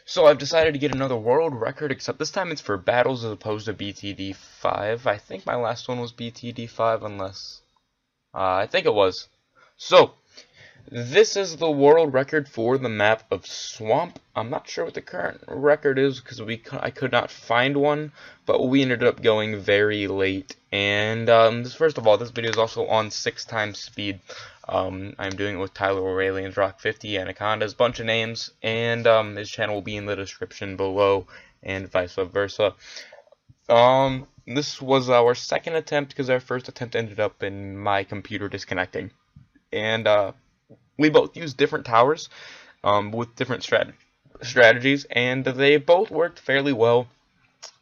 So I've decided to get another world record, except this time it's for battles as opposed to BTD 5. I think my last one was BTD 5, unless I think it was. So this is the world record for the map of Swamp. I'm not sure what the current record is because I could not find one, but we ended up going very late. And first of all, this video is also on 6 times speed. I'm doing it with Tyler Aurelian's Rock 50, Anaconda's bunch of names, and his channel will be in the description below, and vice versa. This was our second attempt because our first attempt ended up in my computer disconnecting, and we both used different towers with different strategies, and they both worked fairly well.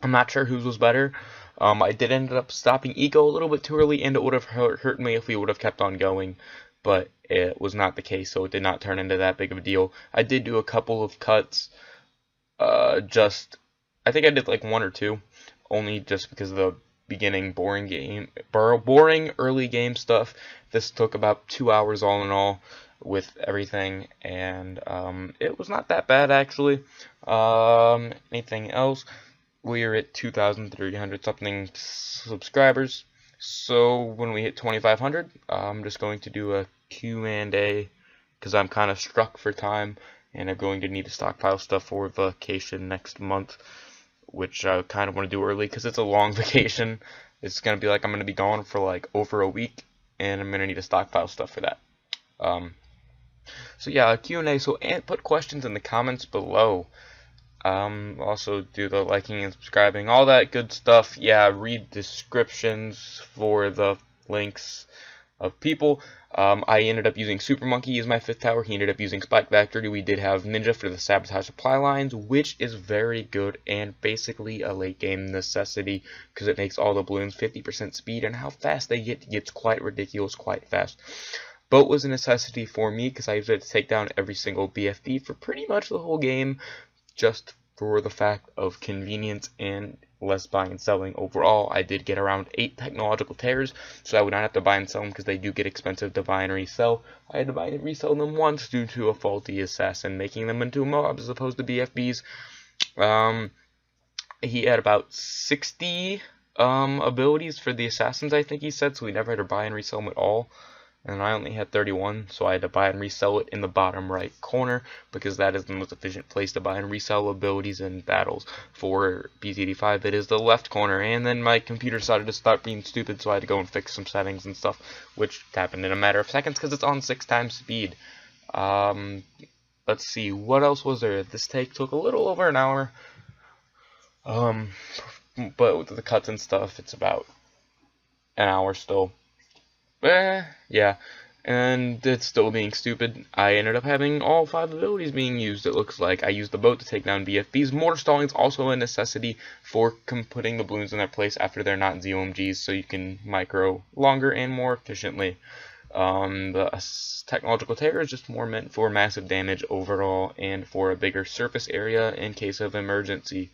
I'm not sure whose was better. I did end up stopping Eco a little bit too early, and it would have hurt me if we would have kept on going, but it was not the case, so it did not turn into that big of a deal. I did do a couple of cuts, I think I did like 1 or 2, only just because of the beginning boring early game stuff. This took about 2 hours all in all with everything, and it was not that bad actually. Anything else? We're at 2,300 something subscribers, so when we hit 2,500, I'm just going to do a Q&A because I'm kind of struck for time, and I'm going to need to stockpile stuff for vacation next month, which I kind of want to do early because it's a long vacation. It's going to be like I'm going to be gone for like over a week, and I'm going to need to stockpile stuff for that. So yeah, Q&A, so put questions in the comments below. Also do the liking and subscribing, all that good stuff. Yeah, read descriptions for the links of people. I ended up using Super Monkey as my 5th tower. He ended up using Spike Factory. We did have Ninja for the sabotage supply lines, which is very good and basically a late game necessity because it makes all the balloons 50% speed, and how fast they get gets quite ridiculous, quite fast. Boat was a necessity for me because I used it to take down every single BFB for pretty much the whole game, just for the fact of convenience and less buying and selling. Overall, I did get around 8 technological tears, so I would not have to buy and sell them because they do get expensive to buy and resell. I had to buy and resell them once due to a faulty assassin making them into mobs as opposed to BFBs. He had about 60 abilities for the assassins, I think he said, so we never had to buy and resell them at all. And I only had 31, so I had to buy and resell it in the bottom right corner because that is the most efficient place to buy and resell abilities in battles. For BTD5, it is the left corner, and then my computer decided to start being stupid, so I had to go and fix some settings and stuff, which happened in a matter of seconds because it's on 6 times speed. Let's see, what else was there? This take took a little over an hour, but with the cuts and stuff, it's about an hour still. Yeah, and it's still being stupid. I ended up having all 5 abilities being used, it looks like. I used the boat to take down BFBs. Mortar stalling is also a necessity for putting the balloons in their place after they're not ZOMGs, so you can micro longer and more efficiently. The technological terror is just more meant for massive damage overall and for a bigger surface area in case of emergency.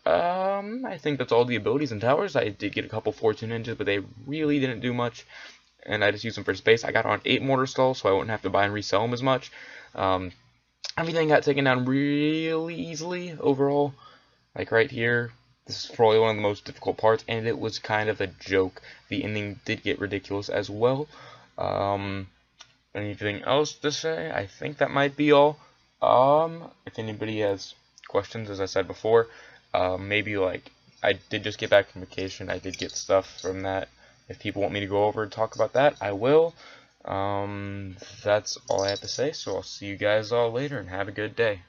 I think that's all the abilities and towers. I did get a couple Fortune Ninjas, but they really didn't do much, and I just used them for space. I got on 8 mortar stalls, so I wouldn't have to buy and resell them as much. Everything got taken down really easily overall. Like right here, this is probably one of the most difficult parts, and it was kind of a joke. The ending did get ridiculous as well. Anything else to say? I think that might be all. If anybody has questions, as I said before, maybe like I did just get back from vacation. I did get stuff from that. If people want me to go over and talk about that, I will. That's all I have to say, so I'll see you guys all later and have a good day.